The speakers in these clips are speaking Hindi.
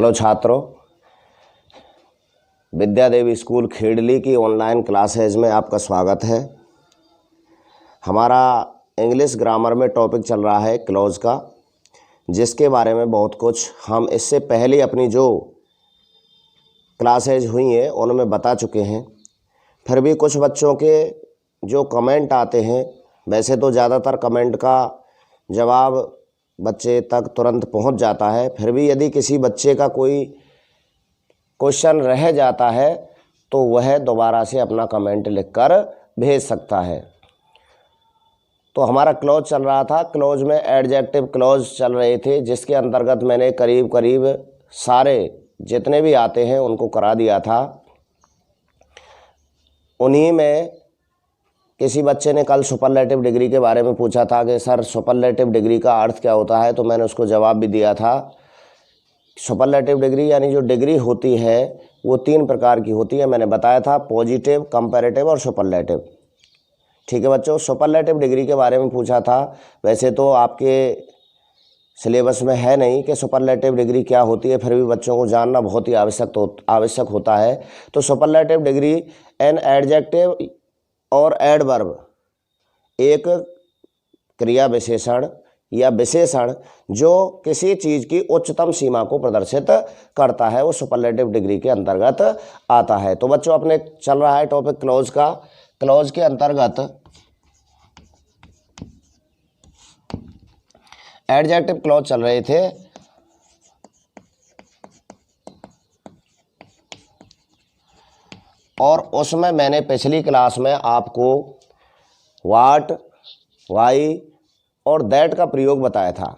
हेलो छात्रों, विद्या देवी स्कूल खेड़ली की ऑनलाइन क्लासेज में आपका स्वागत है। हमारा इंग्लिश ग्रामर में टॉपिक चल रहा है क्लॉज का, जिसके बारे में बहुत कुछ हम इससे पहले अपनी जो क्लासेज हुई हैं उनमें बता चुके हैं। फिर भी कुछ बच्चों के जो कमेंट आते हैं, वैसे तो ज़्यादातर कमेंट का जवाब बच्चे तक तुरंत पहुंच जाता है, फिर भी यदि किसी बच्चे का कोई क्वेश्चन रह जाता है तो वह दोबारा से अपना कमेंट लिखकर भेज सकता है। तो हमारा क्लॉज चल रहा था, क्लॉज में एडजेक्टिव क्लॉज चल रहे थे, जिसके अंतर्गत मैंने करीब करीब सारे जितने भी आते हैं उनको करा दिया था। उन्हीं में किसी बच्चे ने कल सुपरलेटिव डिग्री के बारे में पूछा था कि सर सुपरलेटिव डिग्री का अर्थ क्या होता है, तो मैंने उसको जवाब भी दिया था। सुपरलेटिव डिग्री यानी जो डिग्री होती है वो 3 प्रकार की होती है, मैंने बताया था, पॉजिटिव, कंपैरेटिव और सुपरलेटिव। ठीक है बच्चों, सुपरलेटिव डिग्री के बारे में पूछा था। वैसे तो आपके सिलेबस में है नहीं कि सुपरलेटिव डिग्री क्या होती है, फिर भी बच्चों को जानना बहुत ही आवश्यक होता है। तो सुपरलेटिव डिग्री एन एडजेक्टिव और एडवर्ब, एक क्रिया विशेषण या विशेषण जो किसी चीज़ की उच्चतम सीमा को प्रदर्शित करता है, वो सुपरलेटिव डिग्री के अंतर्गत आता है। तो बच्चों अपने चल रहा है टॉपिक क्लॉज का। क्लॉज के अंतर्गत एडजेक्टिव क्लॉज चल रहे थे। और उसमें मैंने पिछली क्लास में आपको व्हाट, वाई और दैट का प्रयोग बताया था।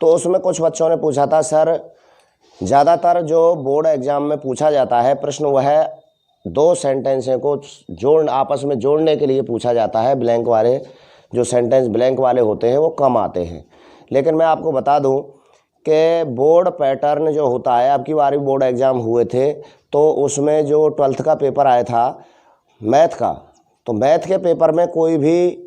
तो उसमें कुछ बच्चों ने पूछा था सर, ज़्यादातर जो बोर्ड एग्जाम में पूछा जाता है प्रश्न, वह 2 सेंटेंसें को आपस में जोड़ने के लिए पूछा जाता है। ब्लैंक वाले जो सेंटेंस ब्लैंक वाले होते हैं वो कम आते हैं। लेकिन मैं आपको बता दूं कि बोर्ड पैटर्न जो होता है, अब की बार भी बोर्ड एग्ज़ाम हुए थे, तो उसमें जो 12th का पेपर आया था मैथ का, तो मैथ के पेपर में कोई भी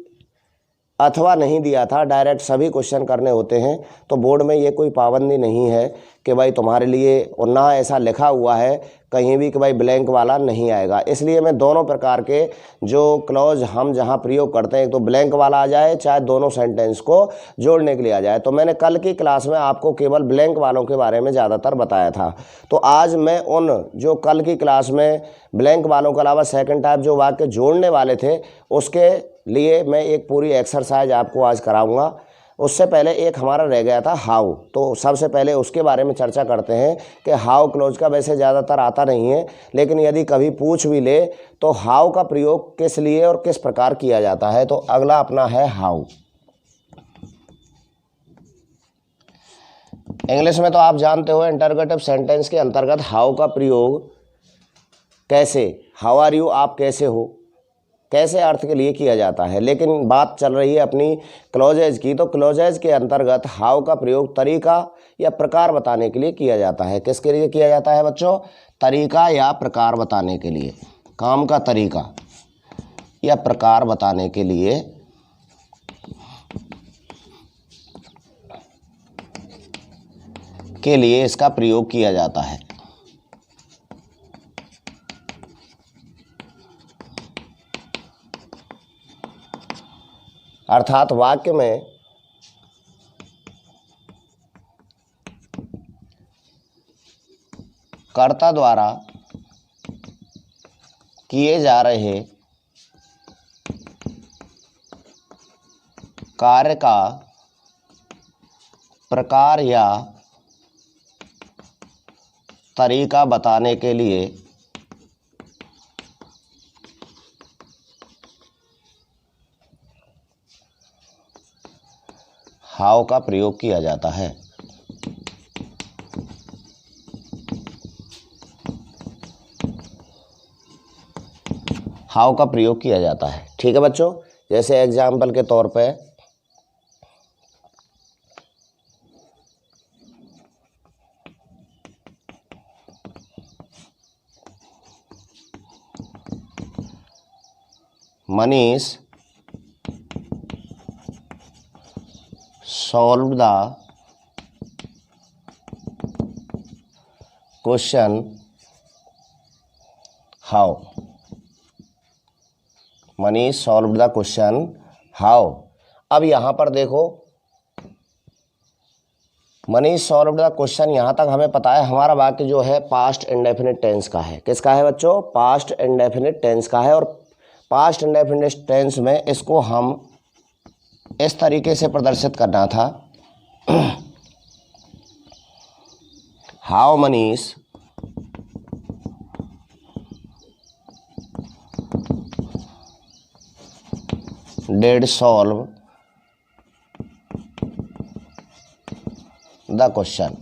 अथवा नहीं दिया था, डायरेक्ट सभी क्वेश्चन करने होते हैं। तो बोर्ड में ये कोई पाबंदी नहीं है कि भाई तुम्हारे लिए, और ना ऐसा लिखा हुआ है कहीं भी कि भाई ब्लैंक वाला नहीं आएगा। इसलिए मैं दोनों प्रकार के जो क्लॉज हम जहां प्रयोग करते हैं, तो ब्लैंक वाला आ जाए चाहे दोनों सेंटेंस को जोड़ने के लिए आ जाए। तो मैंने कल की क्लास में आपको केवल ब्लैंक वालों के बारे में ज़्यादातर बताया था। तो आज मैं उन जो कल की क्लास में ब्लैंक वालों के अलावा सेकेंड टाइप जो वाक्य जोड़ने वाले थे, उसके लिए मैं एक पूरी एक्सरसाइज आपको आज कराऊंगा। उससे पहले एक हमारा रह गया था हाउ, तो सबसे पहले उसके बारे में चर्चा करते हैं कि हाउ क्लॉज का वैसे ज़्यादातर आता नहीं है, लेकिन यदि कभी पूछ भी ले तो हाउ का प्रयोग किस लिए और किस प्रकार किया जाता है। तो अगला अपना है हाउ। इंग्लिश में तो आप जानते हो इंटरोगेटिव सेंटेंस के अंतर्गत हाउ का प्रयोग कैसे, हाउ आर यू, आप कैसे हो, कैसे अर्थ के लिए किया जाता है। लेकिन बात चल रही है अपनी क्लॉजेज की, तो क्लॉजेज के अंतर्गत हाउ का प्रयोग तरीका या प्रकार बताने के लिए किया जाता है। किसके लिए किया जाता है बच्चों? तरीका या प्रकार बताने के लिए, काम का तरीका या प्रकार बताने के लिए इसका प्रयोग किया जाता है। अर्थात वाक्य में कर्ता द्वारा किए जा रहे कार्य का प्रकार या तरीका बताने के लिए हाउ का प्रयोग किया जाता है। हाउ का प्रयोग किया जाता है। ठीक है बच्चों, जैसे एग्जाम्पल के तौर पे Manish solved the question how, Manish solve the question how. अब यहाँ पर देखो, मनीष सॉल्व द क्वेश्चन, यहाँ तक हमें पता है हमारा वाक्य जो है पास्ट इंडेफिनिट टेंस का है। किसका है बच्चों? पास्ट इंडेफिनिट टेंस का है। और पास्ट इंडेफिनिट टेंस में इसको हम इस तरीके से प्रदर्शित करना था, how Manish did solve the question,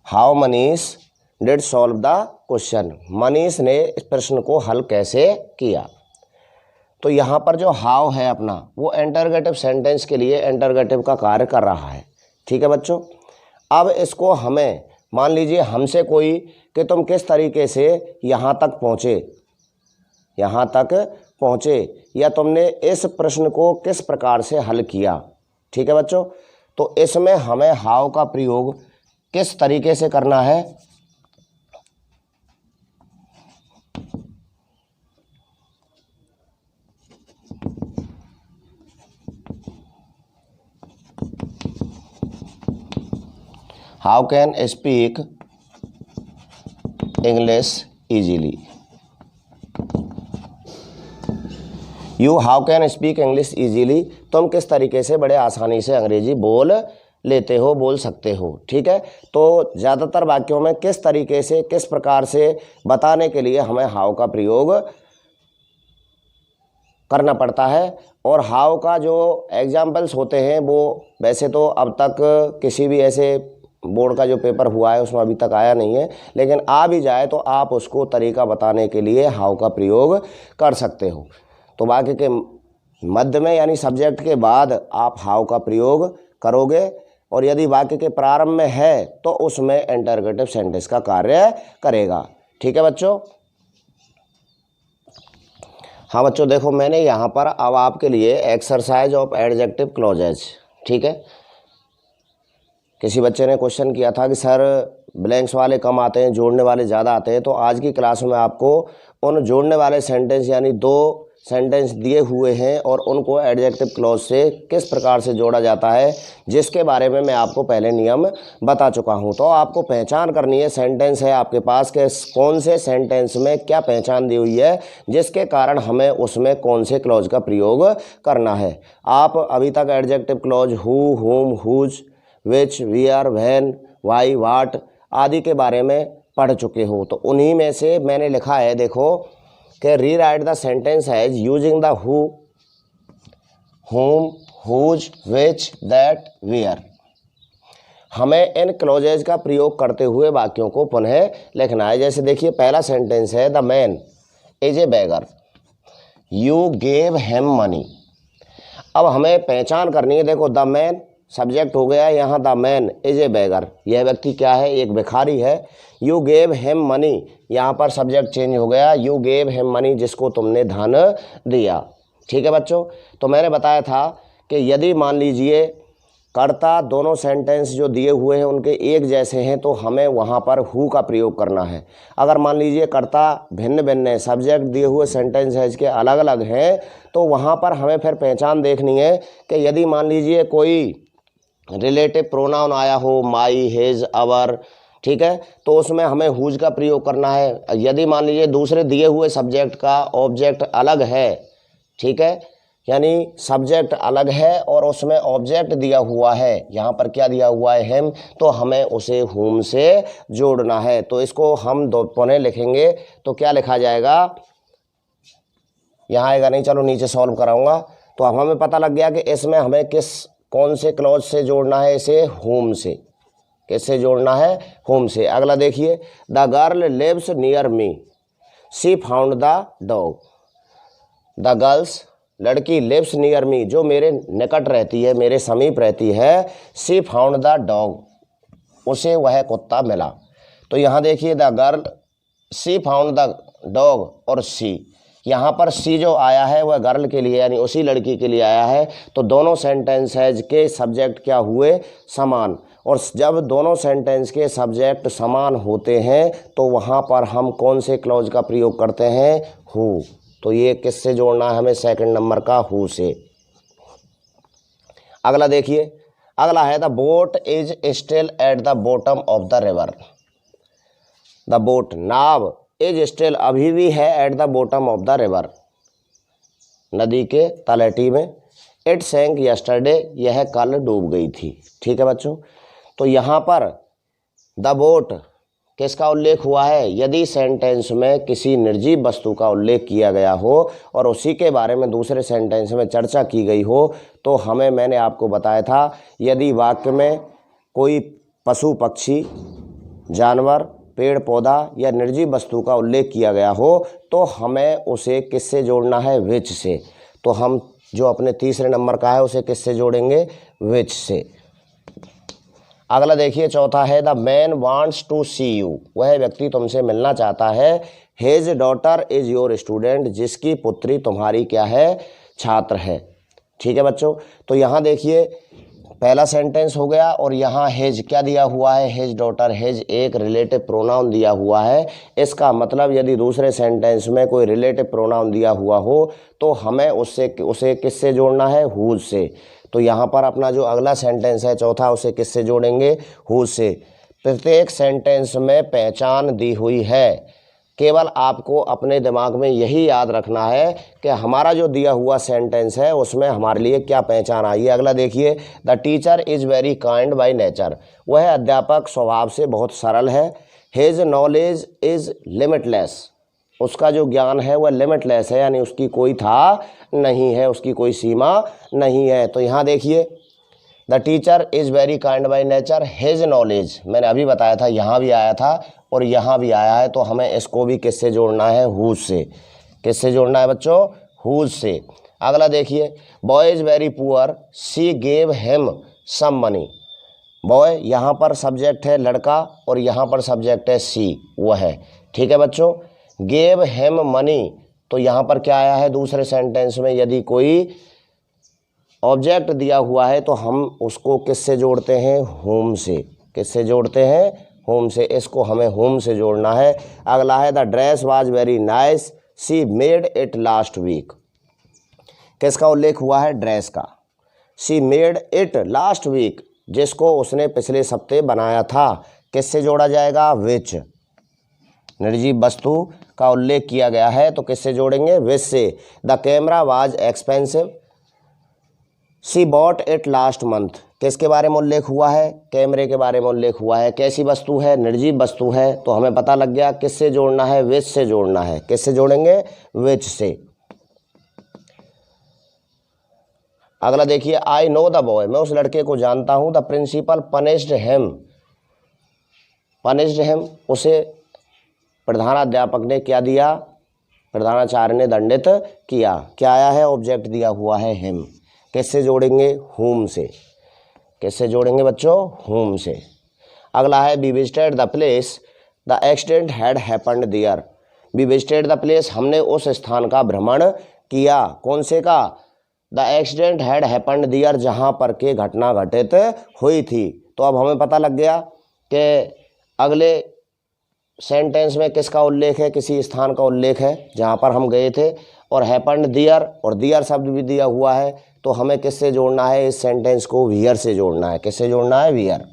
how Manish did solve the question, Manish ने इस प्रश्न को हल कैसे किया। तो यहाँ पर जो हाउ है अपना, वो इंटरगेटिव सेंटेंस के लिए इंटरगेटिव का कार्य कर रहा है। ठीक है बच्चों। अब इसको हमें, मान लीजिए हमसे कोई कि तुम किस तरीके से यहाँ तक पहुँचे, या तुमने इस प्रश्न को किस प्रकार से हल किया। ठीक है बच्चों। तो इसमें हमें हाउ का प्रयोग किस तरीके से करना है, how can speak English easily, you how can speak English easily, तुम किस तरीके से बड़े आसानी से अंग्रेजी बोल लेते हो, बोल सकते हो। ठीक है। तो ज़्यादातर वाक्यों में किस तरीके से, किस प्रकार से बताने के लिए हमें हाउ का प्रयोग करना पड़ता है। और हाउ का जो एग्जाम्पल्स होते हैं वो वैसे तो अब तक किसी भी ऐसे बोर्ड का जो पेपर हुआ है उसमें अभी तक आया नहीं है, लेकिन आ भी जाए तो आप उसको तरीका बताने के लिए हाउ का प्रयोग कर सकते हो। तो वाक्य के मध्य में यानी सब्जेक्ट के बाद आप हाउ का प्रयोग करोगे, और यदि वाक्य के प्रारंभ में है तो उसमें इंटरगेटिव सेंटेंस का कार्य करेगा। ठीक है बच्चों। हाँ बच्चों देखो, मैंने यहाँ पर अब आपके लिए एक्सरसाइज ऑफ एडजेक्टिव क्लॉजेज, ठीक है। किसी बच्चे ने क्वेश्चन किया था कि सर ब्लैंक्स वाले कम आते हैं, जोड़ने वाले ज़्यादा आते हैं। तो आज की क्लास में आपको उन जोड़ने वाले सेंटेंस यानी 2 सेंटेंस दिए हुए हैं और उनको एडजेक्टिव क्लॉज से किस प्रकार से जोड़ा जाता है, जिसके बारे में मैं आपको पहले नियम बता चुका हूं। तो आपको पहचान करनी है, सेंटेंस है आपके पास के कौन से सेंटेंस में क्या पहचान दी हुई है, जिसके कारण हमें उसमें कौन से क्लॉज का प्रयोग करना है। आप अभी तक adjective clause who, whom, whose, which, where, when, why, what आदि के बारे में पढ़ चुके हो। तो उन्हीं में से मैंने लिखा है, देखो कि rewrite the sentence as using the who, whom, whose, which, that, where. हमें इन क्लॉजेज का प्रयोग करते हुए वाक्यों को पुनः लिखना है। जैसे देखिए पहला सेंटेंस है, the man is a beggar, you gave him money. अब हमें पहचान करनी है, देखो द मैन सब्जेक्ट हो गया, यहाँ द मैन इज ए बेगर, यह व्यक्ति क्या है, एक भिखारी है। यू गेव हिम मनी, यहाँ पर सब्जेक्ट चेंज हो गया, यू गेव हिम मनी, जिसको तुमने धन दिया। ठीक है बच्चों। तो मैंने बताया था कि यदि मान लीजिए कर्ता दोनों सेंटेंस जो दिए हुए हैं उनके एक जैसे हैं तो हमें वहाँ पर हु का प्रयोग करना है। अगर मान लीजिए कर्ता भिन्न भिन्न है, सब्जेक्ट दिए हुए सेंटेंस है इसके अलग अलग हैं, तो वहाँ पर हमें फिर पहचान देखनी है कि यदि मान लीजिए कोई रिलेटिव प्रोनाउन आया हो, माई, हिज, अवर, ठीक है, तो उसमें हमें हुज का प्रयोग करना है। यदि मान लीजिए दूसरे दिए हुए सब्जेक्ट का ऑब्जेक्ट अलग है, ठीक है, यानी सब्जेक्ट अलग है और उसमें ऑब्जेक्ट दिया हुआ है, यहाँ पर क्या दिया हुआ है, हिम, तो हमें उसे हुम से जोड़ना है। तो इसको हम दो पुनः लिखेंगे तो क्या लिखा जाएगा, यहाँ आएगा नहीं, चलो नीचे सॉल्व कराऊंगा। तो अब हमें पता लग गया कि इसमें हमें कौन से क्लॉज से जोड़ना है, इसे होम से। किससे जोड़ना है, होम से। अगला देखिए, the girl lives near me, she found the dog. The girls लड़की, लिव्स नियर मी जो मेरे निकट रहती है, मेरे समीप रहती है, शी फाउंड द डॉग उसे वह कुत्ता मिला। तो यहाँ देखिए the girl, she found the dog और शी, यहाँ पर सी जो आया है वह गर्ल के लिए यानी उसी लड़की के लिए आया है, तो दोनों सेंटेंसेज के सब्जेक्ट क्या हुए, समान। और जब दोनों सेंटेंस के सब्जेक्ट समान होते हैं तो वहाँ पर हम कौन से क्लॉज का प्रयोग करते हैं, हु। तो ये किससे जोड़ना है हमें, सेकंड नंबर का हु से। अगला देखिए, अगला है the boat is still at the bottom of the river. The boat, now, is still, अभी भी है, at the bottom of the river, नदी के तलहटी में। इट सैंक यस्टरडे, यह कल डूब गई थी। ठीक है बच्चों, तो यहाँ पर द बोट किसका उल्लेख हुआ है, यदि सेंटेंस में किसी निर्जीव वस्तु का उल्लेख किया गया हो और उसी के बारे में दूसरे सेंटेंस में चर्चा की गई हो, तो हमें, मैंने आपको बताया था, यदि वाक्य में कोई पशु पक्षी, जानवर, पेड़ पौधा या निर्जीव वस्तु का उल्लेख किया गया हो तो हमें उसे किससे जोड़ना है, विच से। तो हम जो अपने तीसरे नंबर का है उसे किससे जोड़ेंगे, विच से। अगला देखिए, चौथा है the man wants to see you, वह व्यक्ति तुमसे मिलना चाहता है। His daughter is your student, जिसकी पुत्री तुम्हारी क्या है, छात्र है। ठीक है बच्चों, तो यहाँ देखिए पहला सेंटेंस हो गया और यहाँ हिज क्या दिया हुआ है, हिज डॉटर, हिज एक रिलेटिव प्रोनाउन दिया हुआ है। इसका मतलब यदि दूसरे सेंटेंस में कोई रिलेटिव प्रोनाउन दिया हुआ हो तो हमें उसे किससे जोड़ना है, हुज से। तो यहाँ पर अपना जो अगला सेंटेंस है चौथा, उसे किससे जोड़ेंगे, हुज से। प्रत्येक सेंटेंस में पहचान दी हुई है, केवल आपको अपने दिमाग में यही याद रखना है कि हमारा जो दिया हुआ सेंटेंस है उसमें हमारे लिए क्या पहचान आई है। अगला देखिए, the teacher is very kind by nature, वह अध्यापक स्वभाव से बहुत सरल है। हिज नॉलेज इज़ लिमिटलेस, उसका जो ज्ञान है वह लिमिटलेस है, यानी उसकी कोई था नहीं है, उसकी कोई सीमा नहीं है। तो यहाँ देखिए, the teacher is very kind by nature, his knowledge, मैंने अभी बताया था, यहाँ भी आया था और यहाँ भी आया है, तो हमें इसको भी किससे जोड़ना है, हुज से। किससे जोड़ना है बच्चों, हुज से। अगला देखिए, boy is very poor, she gave him some money. Boy यहाँ पर सब्जेक्ट है लड़का और यहाँ पर सब्जेक्ट है सी, वो है। ठीक है बच्चों, गेव हिम मनी, तो यहाँ पर क्या आया है, दूसरे सेंटेंस में यदि कोई ऑब्जेक्ट दिया हुआ है तो हम उसको किससे जोड़ते हैं, होम से। किससे जोड़ते हैं, होम से। इसको हमें होम से जोड़ना है। अगला है the dress was very nice, she made it last week. किसका उल्लेख हुआ है, ड्रेस का। She made it last week, जिसको उसने पिछले सप्ताह बनाया था। किससे जोड़ा जाएगा, विच। निर्जीव वस्तु का उल्लेख किया गया है तो किससे जोड़ेंगे, विच से। The camera was expensive, she bought it last month. किसके बारे में उल्लेख हुआ है, कैमरे के बारे में उल्लेख हुआ है। कैसी वस्तु है, निर्जीव वस्तु है, तो हमें पता लग गया किससे जोड़ना है, विच से जोड़ना है। किससे जोड़ेंगे, विच से। अगला देखिए, आई नो द बॉय, मैं उस लड़के को जानता हूँ। The principal punished him, punished him, उसे प्रधानाध्यापक ने क्या दिया, प्रधानाचार्य ने दंडित किया। क्या आया है, ऑब्जेक्ट दिया हुआ है हिम। किससे जोड़ेंगे, होम से। किससे जोड़ेंगे बच्चों, होम से। अगला है we visited the place, the accident had happened there. We visited the place, हमने उस स्थान का भ्रमण किया। कौन से का, the accident had happened there, जहाँ पर के घटना घटित हुई थी। तो अब हमें पता लग गया कि अगले सेंटेंस में किसका उल्लेख है, किसी स्थान का उल्लेख है जहाँ पर हम गए थे, और हैपेंड दियर, और दियर शब्द भी दिया हुआ है। तो हमें किससे जोड़ना है, इस सेंटेंस को वियर से जोड़ना है। किससे जोड़ना है, वियर।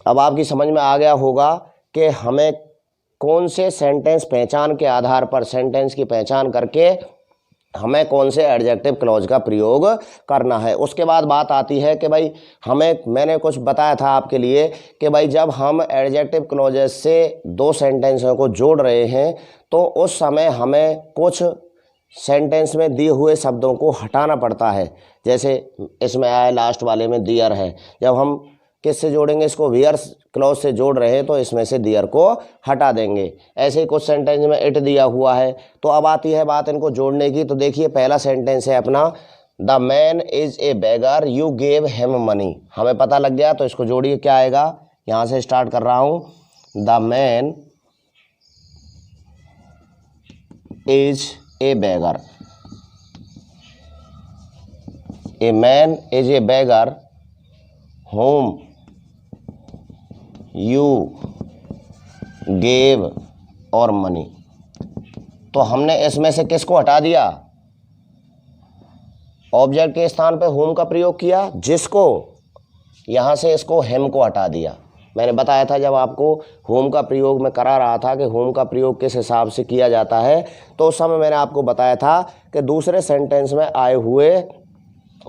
अब आपकी समझ में आ गया होगा कि हमें कौन से सेंटेंस पहचान के आधार पर, सेंटेंस की पहचान करके हमें कौन से एडजेक्टिव क्लॉज का प्रयोग करना है। उसके बाद बात आती है कि भाई मैंने कुछ बताया था आपके लिए कि भाई जब हम एडजेक्टिव क्लॉजेस से दो सेंटेंसों को जोड़ रहे हैं तो उस समय हमें कुछ सेंटेंस में दिए हुए शब्दों को हटाना पड़ता है। जैसे इसमें आया लास्ट वाले में दियर है, जब हम किससे जोड़ेंगे इसको, वियर क्लॉज से जोड़ रहे हैं तो इसमें से दियर को हटा देंगे। ऐसे ही कुछ सेंटेंस में इट दिया हुआ है। तो अब आती है बात इनको जोड़ने की। तो देखिए पहला सेंटेंस है अपना, the man is a beggar you gave him money. हमें पता लग गया, तो इसको जोड़िए क्या आएगा, यहाँ से स्टार्ट कर रहा हूँ। The man is a beggar, a man is a beggar whom you gave और मनी। तो हमने इसमें से किसको हटा दिया, ऑब्जेक्ट के स्थान पे whom का प्रयोग किया, जिसको यहाँ से इसको him को हटा दिया। मैंने बताया था जब आपको whom का प्रयोग मैं करा रहा था कि whom का प्रयोग किस हिसाब से किया जाता है, तो उस समय मैंने आपको बताया था कि दूसरे सेंटेंस में आए हुए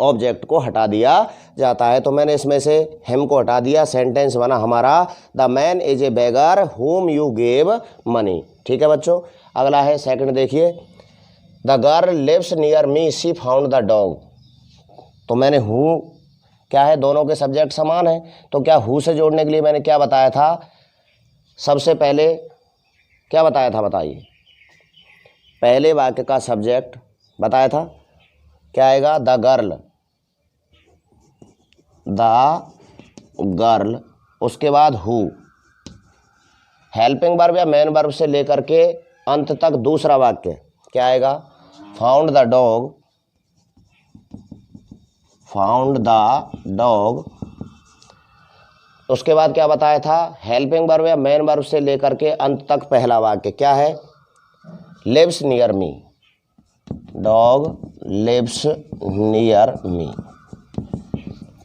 ऑब्जेक्ट को हटा दिया जाता है। तो मैंने इसमें से हिम को हटा दिया, सेंटेंस बना हमारा the man is a beggar whom you gave money. ठीक है बच्चों, अगला है सेकंड देखिए, the girl lives near me she found the dog. तो मैंने हु क्या है, दोनों के सब्जेक्ट समान है, तो क्या हु से जोड़ने के लिए मैंने क्या बताया था, सबसे पहले क्या बताया था बताइए, पहले वाक्य का सब्जेक्ट बताया था क्या आएगा, द गर्ल, उसके बाद हु, हेल्पिंग वर्ब या मेन वर्ब से लेकर के अंत तक दूसरा वाक्य क्या आएगा, फाउंड द डॉग। उसके बाद क्या बताया था, हेल्पिंग वर्ब या मेन वर्ब से लेकर के अंत तक पहला वाक्य क्या है, lives near me, dog lives near me.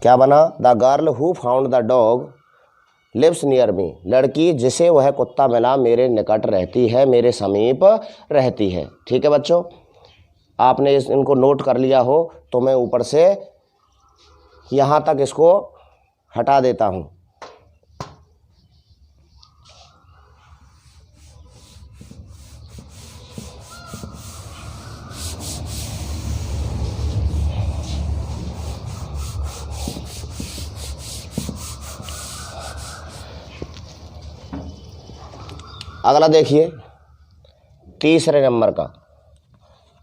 क्या बना, the girl who found the dog lives near me, लड़की जिसे वह कुत्ता मिला मेरे निकट रहती है, मेरे समीप रहती है। ठीक है बच्चों, आपने इनको नोट कर लिया हो तो मैं ऊपर से यहाँ तक इसको हटा देता हूँ। अगला देखिए, तीसरे नंबर का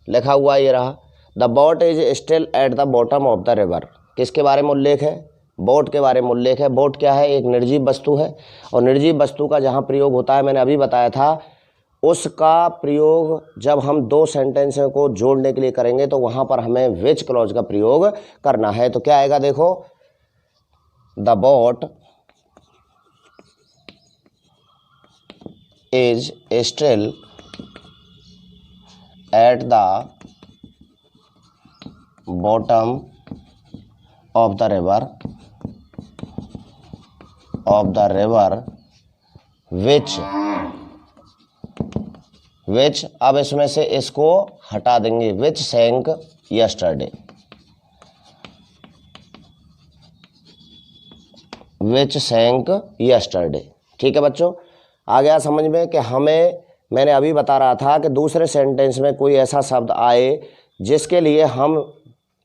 लिखा हुआ ये रहा, the boat is still at the bottom of the river. किसके बारे में उल्लेख है, बोट के बारे में उल्लेख है। बोट क्या है, एक निर्जीव वस्तु है, और निर्जीव वस्तु का जहाँ प्रयोग होता है मैंने अभी बताया था, उसका प्रयोग जब हम दो सेंटेंस को जोड़ने के लिए करेंगे तो वहाँ पर हमें विच क्लॉज का प्रयोग करना है। तो क्या आएगा देखो, the boat is still at the bottom of the river which अब इसमें से इसको हटा देंगे, which sank yesterday, which sank yesterday। ठीक है बच्चों, आ गया समझ में कि हमें, मैंने अभी बता रहा था कि दूसरे सेंटेंस में कोई ऐसा शब्द आए जिसके लिए हम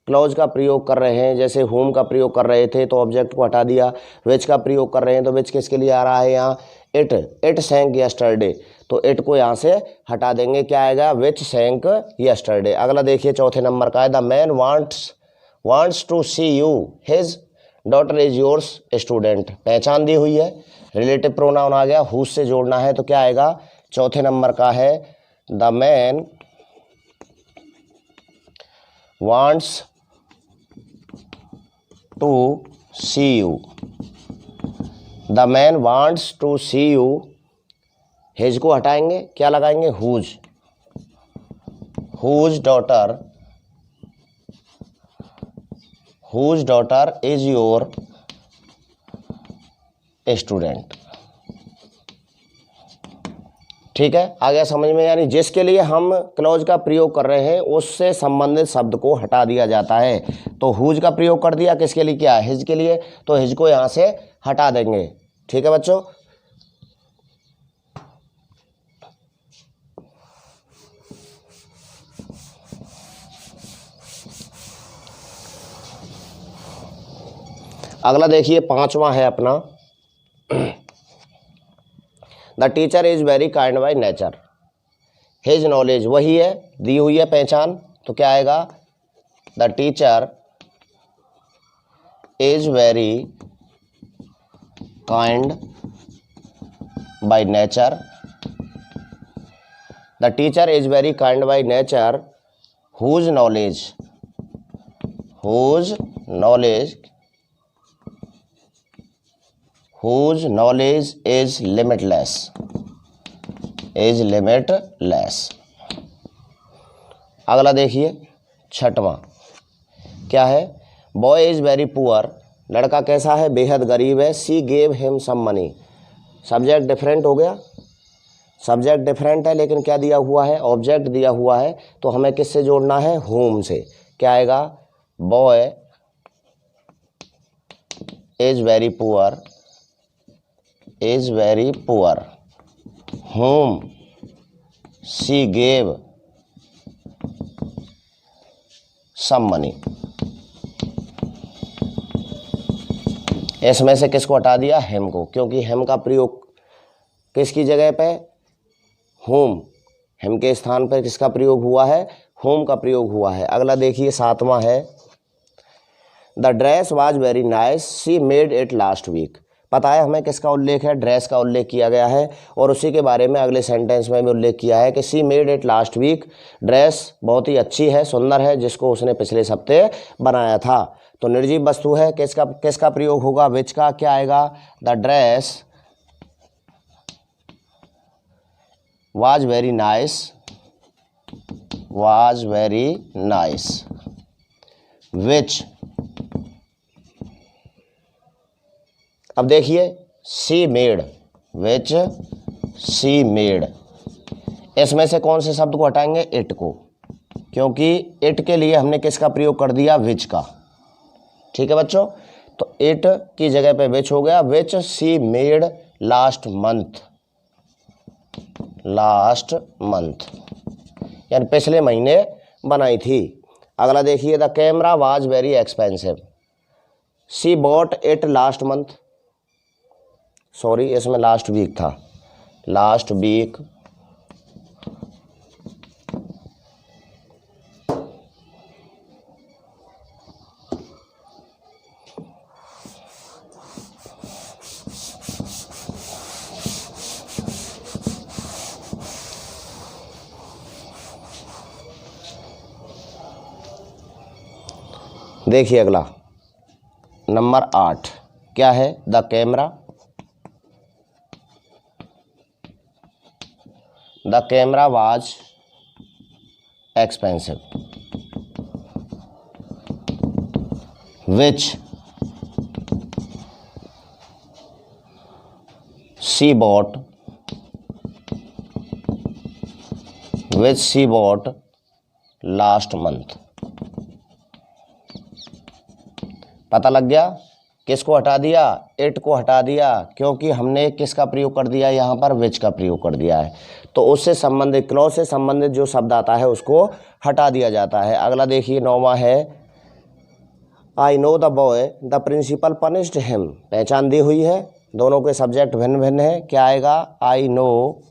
क्लॉज का प्रयोग कर रहे हैं, जैसे होम का प्रयोग कर रहे थे तो ऑब्जेक्ट को हटा दिया, विच का प्रयोग कर रहे हैं तो विच किसके लिए आ रहा है यहाँ, इट सैंक यस्टरडे, तो इट को यहाँ से हटा देंगे, क्या आएगा, विच सैंक यस्टरडे। अगला देखिए चौथे नंबर का है, the man wants to see you his daughter is yours student. पहचान दी हुई है, रिलेटिव प्रोनाउन आ गया, हु से जोड़ना है तो क्या आएगा, चौथे नंबर का है, the man wants to see you, the man wants to see you, his को हटाएंगे, क्या लगाएंगे, whose daughter is your student. ठीक है, आ गया समझ में, यानी जिसके लिए हम क्लॉज का प्रयोग कर रहे हैं उससे संबंधित शब्द को हटा दिया जाता है। तो हुज का प्रयोग कर दिया किसके लिए, क्या, हिज के लिए, तो हिज को यहाँ से हटा देंगे। ठीक है बच्चों, अगला देखिए पांचवा है अपना, the teacher is very kind by nature, his knowledge, वही है, दी हुई है पहचान, तो क्या आएगा, the teacher is very kind by nature. The teacher is very kind by nature, whose knowledge is limitless. अगला देखिए छठवां क्या है, बॉय इज वेरी पुअर, लड़का कैसा है, बेहद गरीब है। She gave him some money, subject different हो गया, सब्जेक्ट डिफरेंट है लेकिन क्या दिया हुआ है, ऑब्जेक्ट दिया हुआ है, तो हमें किससे जोड़ना है, होम से। क्या आएगा, boy is very poor, whom she gave some money. इसमें से किसको हटा दिया, हिम को, क्योंकि हिम का प्रयोग किसकी जगह पे, होम, हिम के स्थान पर किसका प्रयोग हुआ है, होम का प्रयोग हुआ है। अगला देखिए सातवां है, the dress was very nice, she made it last week. पता है हमें किसका उल्लेख है, ड्रेस का उल्लेख किया गया है, और उसी के बारे में अगले सेंटेंस में भी उल्लेख किया है कि she made it last week, dress बहुत ही अच्छी है, सुंदर है, जिसको उसने पिछले हफ्ते बनाया था। तो निर्जीव वस्तु है, किसका प्रयोग होगा, विच का। क्या आएगा, the dress was very nice, which. अब देखिए सी मेड, विच सी मेड, इसमें से कौन से शब्द को हटाएंगे, इट को, क्योंकि इट के लिए हमने किसका प्रयोग कर दिया, विच का। ठीक है बच्चों, तो इट की जगह पे विच हो गया, which she made last month, यानी पिछले महीने बनाई थी। अगला देखिए, the camera was very expensive, she bought it last month, sorry इसमें लास्ट वीक था, लास्ट वीक। देखिए अगला नंबर 8 क्या है, the camera was expensive, which she bought last month. पता लग गया, किसको हटा दिया, इट को हटा दिया, क्योंकि हमने किसका प्रयोग कर दिया, यहाँ पर विच का प्रयोग कर दिया है। तो उससे संबंधित, क्लॉज से संबंधित जो शब्द आता है उसको हटा दिया जाता है। अगला देखिए 9वां है, I know the boy the principal punished him, पहचान दी हुई है, दोनों के सब्जेक्ट भिन्न भिन्न है। क्या आएगा, आई know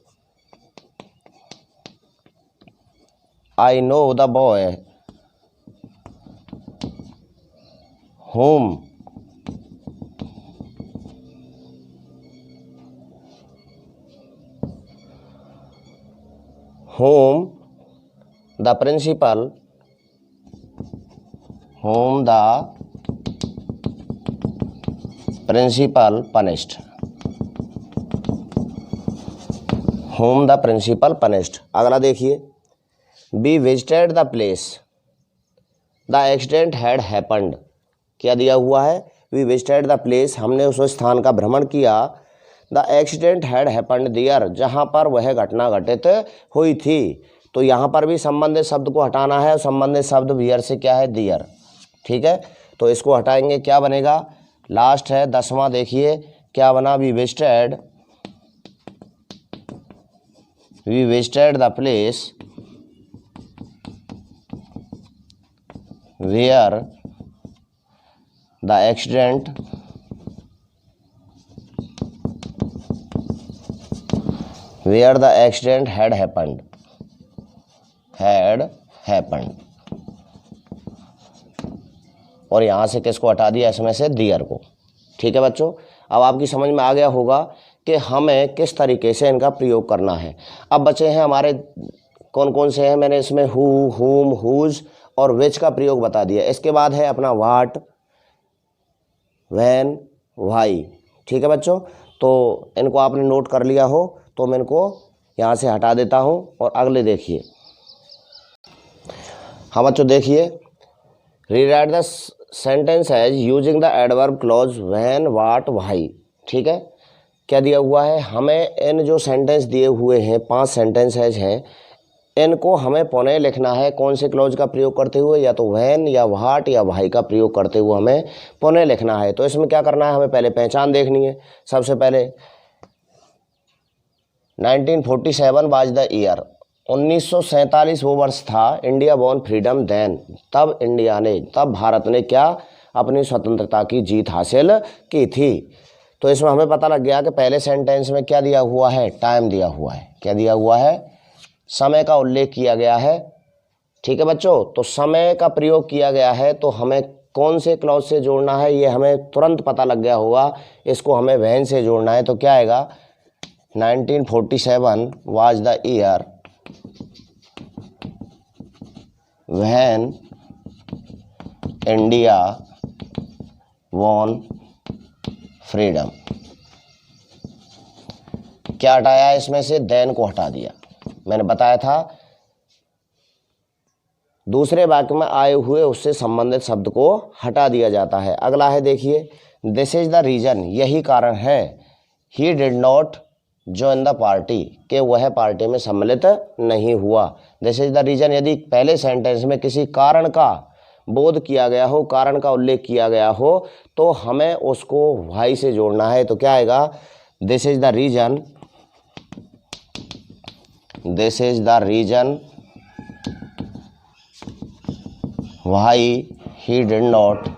the boy whom the principal punished। अगला देखिए, we visited the place the accident had happened। क्या दिया हुआ है, वी विजिटेड द प्लेस, हमने उस स्थान का भ्रमण किया, the accident had happened there, जहाँ पर वह घटना घटित हुई थी। तो यहाँ पर भी संबंधित शब्द को हटाना है, और संबंधित शब्द वियर से क्या है, दियर। ठीक है, तो इसको हटाएंगे, क्या बनेगा, लास्ट है 10वां, देखिए क्या बना, we visited the place where the accident had happened। और यहाँ से किसको हटा दिया, इसमें से दियर को। ठीक है बच्चों, अब आपकी समझ में आ गया होगा कि हमें किस तरीके से इनका प्रयोग करना है। अब बचे हैं हमारे कौन कौन से हैं, मैंने इसमें हु, हुम, हुज और विच का प्रयोग बता दिया। इसके बाद है अपना व्हाट, व्हेन, व्हाई। ठीक है बच्चों, तो इनको आपने नोट कर लिया हो तो मैं इनको यहाँ से हटा देता हूँ और अगले देखिए। हाँ बच्चों देखिए, rewrite the sentence as using the adverb clause when, what, why. ठीक है, क्या दिया हुआ है हमें, इन जो सेंटेंस दिए हुए हैं 5 सेंटेंसेज हैं, इनको हमें पुनः लिखना है कौन से क्लॉज का प्रयोग करते हुए, या तो व्हेन या व्हाट या व्हाई का प्रयोग करते हुए हमें पुनः लिखना है। तो इसमें क्या करना है, हमें पहले पहचान देखनी है। सबसे पहले 1947 वाज द ईयर, 1947 वो वर्ष था, इंडिया वॉन फ्रीडम देन, तब भारत ने क्या, अपनी स्वतंत्रता की जीत हासिल की थी। तो इसमें हमें पता लग गया कि पहले सेंटेंस में क्या दिया हुआ है, टाइम दिया हुआ है। क्या दिया हुआ है, समय का उल्लेख किया गया है। ठीक है बच्चों, तो समय का प्रयोग किया गया है तो हमें कौन से क्लॉज से जोड़ना है ये हमें तुरंत पता लग गया होगा। इसको हमें व्हेन से जोड़ना है, तो क्या आएगा, 1947 was the year when India won freedom. क्या हटाया इसमें से, देन को हटा दिया। मैंने बताया था दूसरे वाक्य में आए हुए उससे संबंधित शब्द को हटा दिया जाता है। अगला है देखिए, दिस इज द रीजन, यही कारण है, ही did not join the party, कि वह पार्टी में सम्मिलित नहीं हुआ। दिस इज द रीजन, यदि पहले सेंटेंस में किसी कारण का बोध किया गया हो, कारण का उल्लेख किया गया हो, तो हमें उसको व्हाई से जोड़ना है। तो क्या आएगा, this is the reason, this is the reason why he did not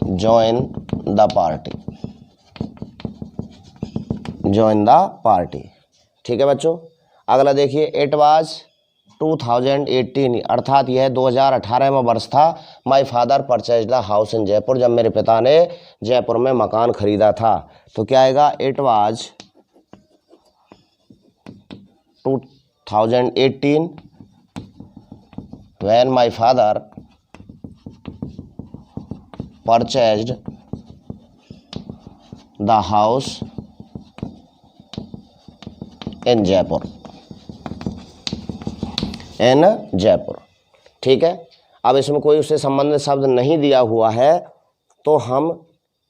join the party, join the party. ठीक है बच्चों, अगला देखिए, इट वाज 2018, अर्थात यह 2018 में वर्ष था, my father purchase the house in Jaipur, जब मेरे पिता ने जयपुर में मकान खरीदा था। तो क्या आएगा, it was 2018 when my father purchased the house in Jaipur, in Jaipur. ठीक है, अब इसमें कोई उससे संबंधित शब्द नहीं दिया हुआ है तो हम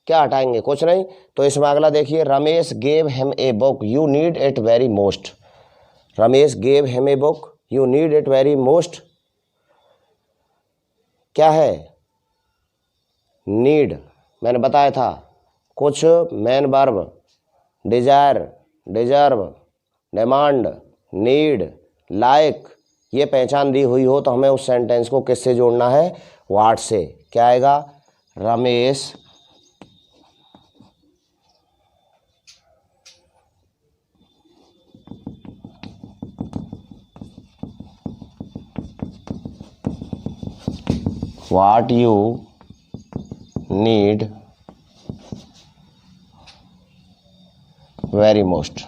क्या हटाएंगे, कुछ नहीं। तो इसमें अगला देखिए, Ramesh gave him a book, you need it very most. Ramesh gave him a book, you need it very most. क्या है, नीड, मैंने बताया था कुछ main verb, desire, deserve, demand, need, like, ये पहचान दी हुई हो तो हमें उस सेंटेंस को किससे जोड़ना है, व्हाट से। क्या आएगा, Ramesh what you need very most।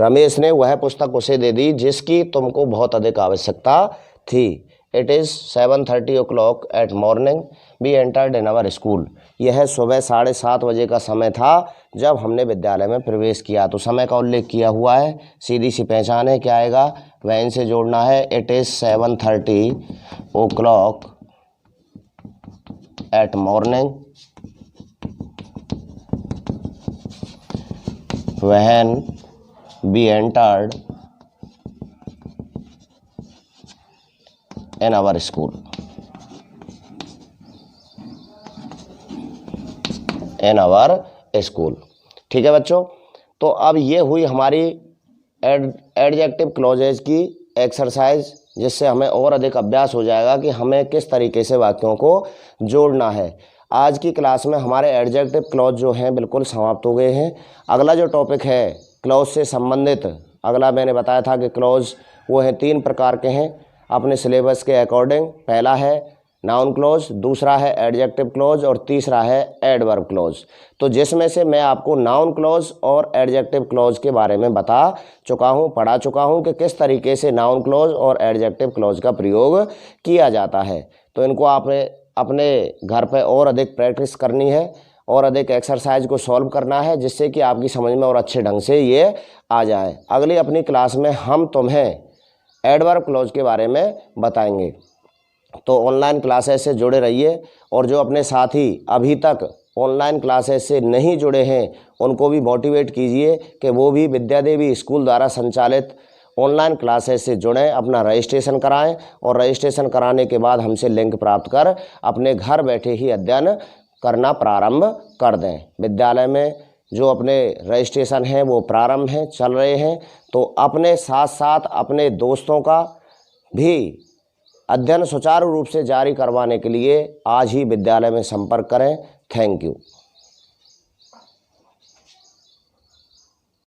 Ramesh ने वह पुस्तक उसे दे दी जिसकी तुमको बहुत अधिक आवश्यकता थी। It is 7:30 o'clock at morning we entered in our school, यह सुबह 7:30 बजे का समय था जब हमने विद्यालय में प्रवेश किया। तो समय का उल्लेख किया हुआ है, सीधी सी पहचान है। क्या आएगा, वैन से जोड़ना है, it is 7:30 o'clock at morning when we entered in our school, in our school. ठीक है बच्चों, तो अब ये हुई हमारी एडजेक्टिव क्लॉजेज की एक्सरसाइज, जिससे हमें और अधिक अभ्यास हो जाएगा कि हमें किस तरीके से वाक्यों को जोड़ना है। आज की क्लास में हमारे एडजेक्टिव क्लॉज जो हैं बिल्कुल समाप्त हो गए हैं। अगला जो टॉपिक है क्लॉज से संबंधित, अगला मैंने बताया था कि क्लॉज वो हैं 3 प्रकार के हैं अपने सिलेबस के अकॉर्डिंग। पहला है नाउन क्लोज, दूसरा है एडजेक्टिव क्लोज और तीसरा है एडवर्ब क्लोज। तो जिसमें से मैं आपको नाउन क्लोज और एडजेक्टिव क्लोज के बारे में बता चुका हूँ, पढ़ा चुका हूँ कि किस तरीके से नाउन क्लोज और एडजेक्टिव क्लोज का प्रयोग किया जाता है। तो इनको आपने अपने घर पे और अधिक प्रैक्टिस करनी है और अधिक एक्सरसाइज को सॉल्व करना है, जिससे कि आपकी समझ में और अच्छे ढंग से ये आ जाए। अगली अपनी क्लास में हम तुम्हें एडवर्ब क्लोज के बारे में बताएंगे। तो ऑनलाइन क्लासेस से जुड़े रहिए और जो अपने साथी अभी तक ऑनलाइन क्लासेस से नहीं जुड़े हैं उनको भी मोटिवेट कीजिए कि वो भी विद्या देवी स्कूल द्वारा संचालित ऑनलाइन क्लासेस से जुड़ें, अपना रजिस्ट्रेशन कराएं और रजिस्ट्रेशन कराने के बाद हमसे लिंक प्राप्त कर अपने घर बैठे ही अध्ययन करना प्रारंभ कर दें। विद्यालय में जो अपने रजिस्ट्रेशन हैं वो प्रारंभ हैं, चल रहे हैं। तो अपने साथ साथ अपने दोस्तों का भी अध्ययन सुचारू रूप से जारी करवाने के लिए आज ही विद्यालय में संपर्क करें। Thank you.